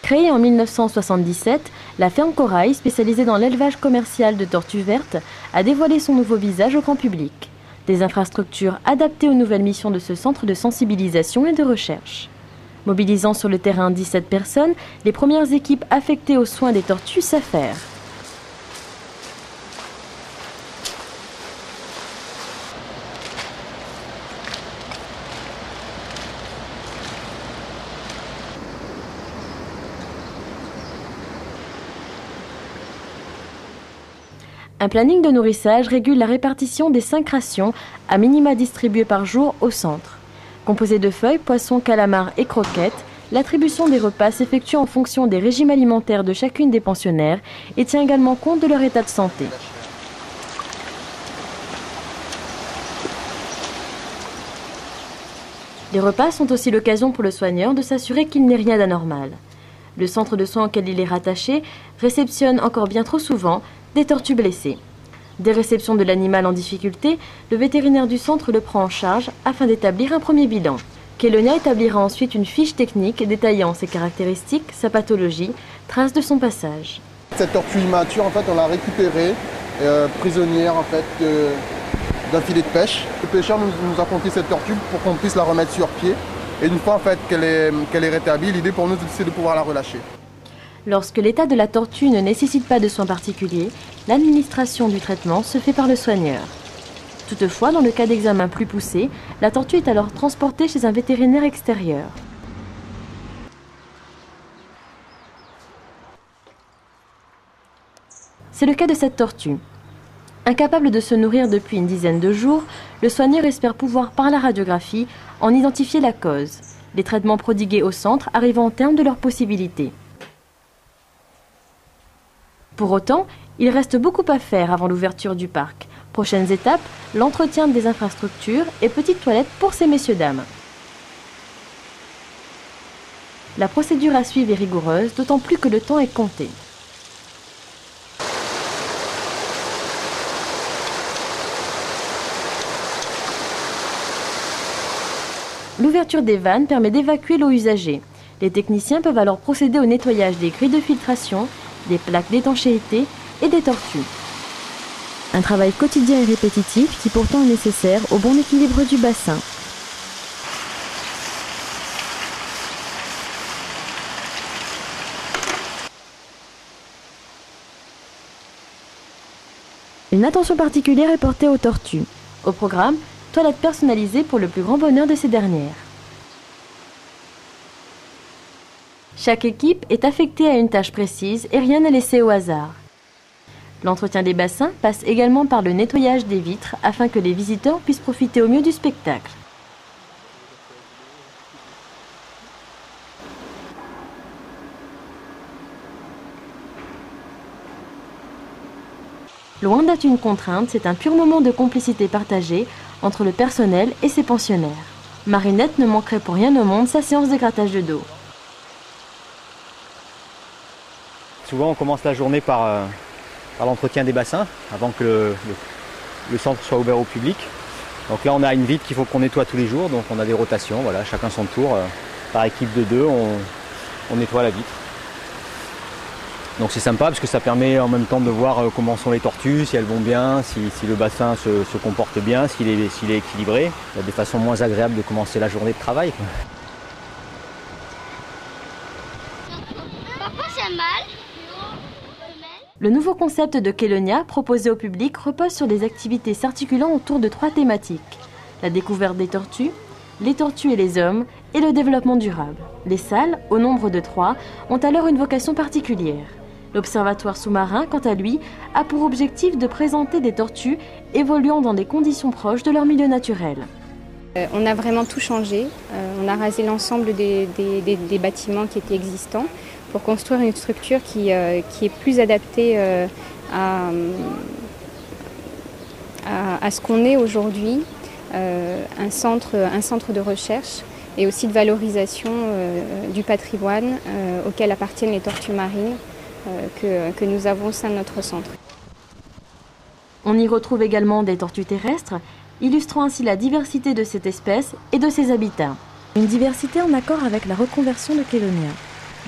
Créée en 1977, la ferme Corail, spécialisée dans l'élevage commercial de tortues vertes, a dévoilé son nouveau visage au grand public. Des infrastructures adaptées aux nouvelles missions de ce centre de sensibilisation et de recherche. Mobilisant sur le terrain 17 personnes, les premières équipes affectées aux soins des tortues s'affairent. Un planning de nourrissage régule la répartition des 5 rations à minima distribuées par jour au centre. Composé de feuilles, poissons, calamars et croquettes, l'attribution des repas s'effectue en fonction des régimes alimentaires de chacune des pensionnaires et tient également compte de leur état de santé. Les repas sont aussi l'occasion pour le soigneur de s'assurer qu'il n'est rien d'anormal. Le centre de soins auquel il est rattaché réceptionne encore bien trop souvent des tortues blessées. Dès réception de l'animal en difficulté, le vétérinaire du centre le prend en charge afin d'établir un premier bilan. Kelonia établira ensuite une fiche technique détaillant ses caractéristiques, sa pathologie, traces de son passage. Cette tortue immature, en fait, on l'a récupérée prisonnière en fait, d'un filet de pêche. Le pêcheur nous a confié cette tortue pour qu'on puisse la remettre sur pied. Et une fois en fait, qu'elle est rétablie, l'idée pour nous c'est de pouvoir la relâcher. Lorsque l'état de la tortue ne nécessite pas de soins particuliers, l'administration du traitement se fait par le soigneur. Toutefois, dans le cas d'examen plus poussé, la tortue est alors transportée chez un vétérinaire extérieur. C'est le cas de cette tortue. Incapable de se nourrir depuis une dizaine de jours, le soigneur espère pouvoir, par la radiographie, en identifier la cause. Les traitements prodigués au centre arrivant au terme de leurs possibilités. Pour autant, il reste beaucoup à faire avant l'ouverture du parc. Prochaines étapes, l'entretien des infrastructures et petites toilettes pour ces messieurs-dames. La procédure à suivre est rigoureuse, d'autant plus que le temps est compté. L'ouverture des vannes permet d'évacuer l'eau usagée. Les techniciens peuvent alors procéder au nettoyage des grilles de filtration, des plaques d'étanchéité et des tortues. Un travail quotidien et répétitif qui pourtant est nécessaire au bon équilibre du bassin. Une attention particulière est portée aux tortues. Au programme, toilettes personnalisées pour le plus grand bonheur de ces dernières. Chaque équipe est affectée à une tâche précise et rien n'est laissé au hasard. L'entretien des bassins passe également par le nettoyage des vitres afin que les visiteurs puissent profiter au mieux du spectacle. Loin d'être une contrainte, c'est un pur moment de complicité partagée entre le personnel et ses pensionnaires. Marinette ne manquerait pour rien au monde sa séance de grattage de dos. Souvent on commence la journée par l'entretien des bassins avant que le centre soit ouvert au public. Donc là on a une vitre qu'il faut qu'on nettoie tous les jours, donc on a des rotations, voilà, chacun son tour. Par équipe de 2, on nettoie la vitre. Donc c'est sympa parce que ça permet en même temps de voir comment sont les tortues, si elles vont bien, si le bassin se comporte bien, s'il est équilibré. Il y a des façons moins agréables de commencer la journée de travail. Papa, c'est mal. Le nouveau concept de Kelonia, proposé au public, repose sur des activités s'articulant autour de 3 thématiques. La découverte des tortues, les tortues et les hommes, et le développement durable. Les salles, au nombre de 3, ont alors une vocation particulière. L'Observatoire sous-marin, quant à lui, a pour objectif de présenter des tortues évoluant dans des conditions proches de leur milieu naturel. On a vraiment tout changé. On a rasé l'ensemble des bâtiments qui étaient existants pour construire une structure qui est plus adaptée à ce qu'on est aujourd'hui, un centre de recherche et aussi de valorisation du patrimoine auquel appartiennent les tortues marines que nous avons au sein de notre centre. On y retrouve également des tortues terrestres, illustrant ainsi la diversité de cette espèce et de ses habitats. Une diversité en accord avec la reconversion de Kelonia.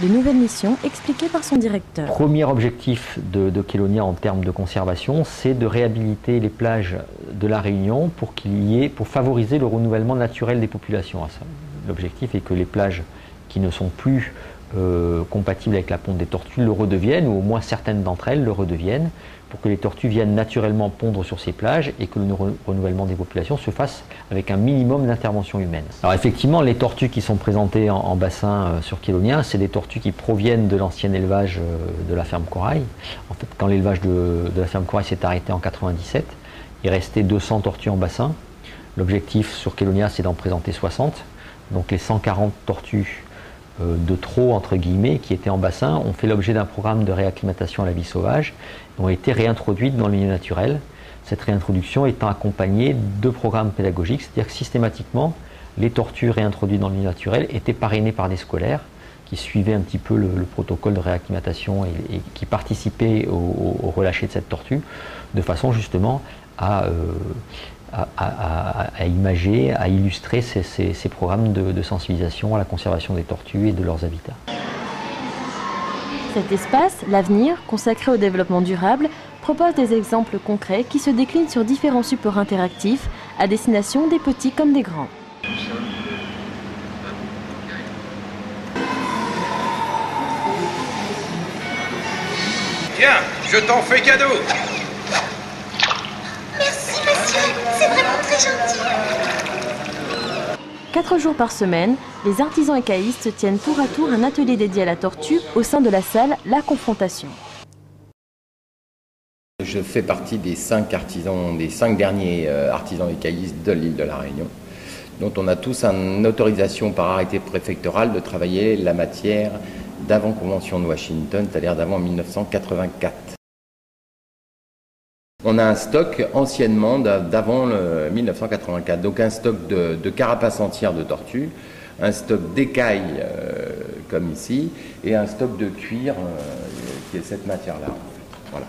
de nouvelles missions expliquées par son directeur. Premier objectif de Kélonia en termes de conservation, c'est de réhabiliter les plages de la Réunion pour favoriser le renouvellement naturel des populations. L'objectif est que les plages qui ne sont plus compatibles avec la ponte des tortues le redeviennent, ou au moins certaines d'entre elles le redeviennent, pour que les tortues viennent naturellement pondre sur ces plages et que le renouvellement des populations se fasse avec un minimum d'intervention humaine. Alors effectivement, les tortues qui sont présentées en bassin sur Kélonia, c'est des tortues qui proviennent de l'ancien élevage de la ferme Corail. En fait, quand l'élevage de la ferme Corail s'est arrêté en 97, il restait 200 tortues en bassin. L'objectif sur Kélonia, c'est d'en présenter 60. Donc les 140 tortues de trop, entre guillemets, qui étaient en bassin, ont fait l'objet d'un programme de réacclimatation à la vie sauvage, et ont été réintroduites dans le milieu naturel. Cette réintroduction étant accompagnée de programmes pédagogiques, c'est-à-dire que systématiquement, les tortues réintroduites dans le milieu naturel étaient parrainées par des scolaires qui suivaient un petit peu le protocole de réacclimatation et qui participaient au relâcher de cette tortue, de façon justement à imager, à illustrer ces programmes de sensibilisation à la conservation des tortues et de leurs habitats. Cet espace, l'avenir, consacré au développement durable, propose des exemples concrets qui se déclinent sur différents supports interactifs à destination des petits comme des grands. Tiens, je t'en fais cadeau. Merci monsieur, c'est vraiment très gentil. 4 jours par semaine, les artisans écaillistes tiennent tour à tour un atelier dédié à la tortue au sein de la salle La Confrontation. Je fais partie des 5 derniers artisans écaillistes de l'île de la Réunion, dont on a tous une autorisation par arrêté préfectoral de travailler la matière d'avant Convention de Washington, c'est-à-dire d'avant 1984. On a un stock anciennement d'avant 1984, donc un stock de carapaces entières de tortues, un stock d'écailles comme ici, et un stock de cuir qui est cette matière-là. En fait. Voilà.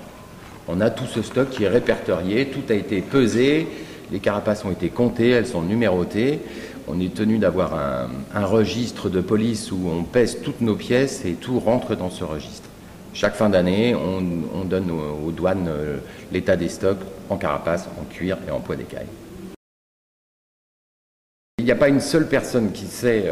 On a tout ce stock qui est répertorié, tout a été pesé, les carapaces ont été comptées, elles sont numérotées. On est tenu d'avoir un registre de police où on pèse toutes nos pièces et tout rentre dans ce registre. Chaque fin d'année, on donne aux douanes l'état des stocks en carapace, en cuir et en poids d'écaille. Il n'y a pas une seule personne qui sait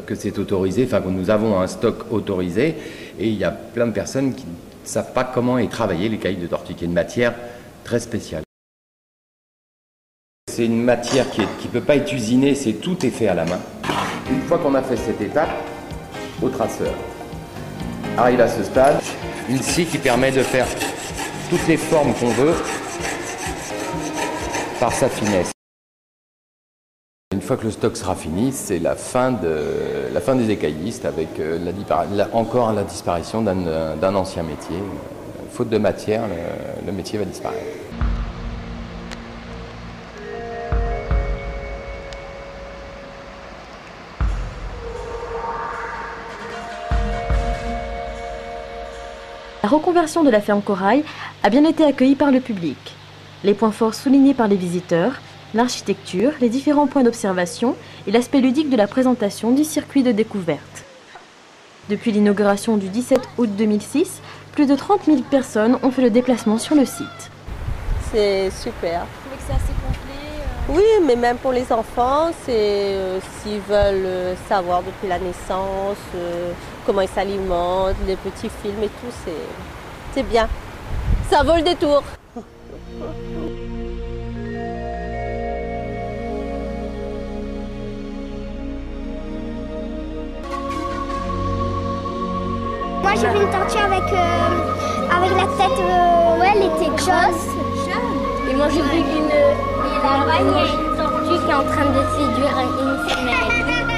que c'est autorisé, enfin que nous avons un stock autorisé, et il y a plein de personnes qui ne savent pas comment est travaillée l'écaille de tortue, qui est une matière très spéciale. C'est une matière qui ne peut pas être usinée, tout est fait à la main. Une fois qu'on a fait cette étape, au traceur. Arrive à ce stade, une scie qui permet de faire toutes les formes qu'on veut par sa finesse. Une fois que le stock sera fini, c'est la fin des écaillistes avec encore la disparition d'un ancien métier. Faute de matière, le métier va disparaître. La reconversion de la ferme Corail a bien été accueillie par le public. Les points forts soulignés par les visiteurs, l'architecture, les différents points d'observation et l'aspect ludique de la présentation du circuit de découverte. Depuis l'inauguration du 17 août 2006, plus de 30 000 personnes ont fait le déplacement sur le site. C'est super. Vous trouvez que c'est assez complet Oui, mais même pour les enfants, s'ils veulent savoir depuis la naissance, comment ils s'alimentent, les petits films et tout, c'est bien. Ça vaut le détour. Moi j'ai vu une tortue avec la tête, elle était jaune. Et moi j'ai vu une tortue qui est en train de séduire une femelle.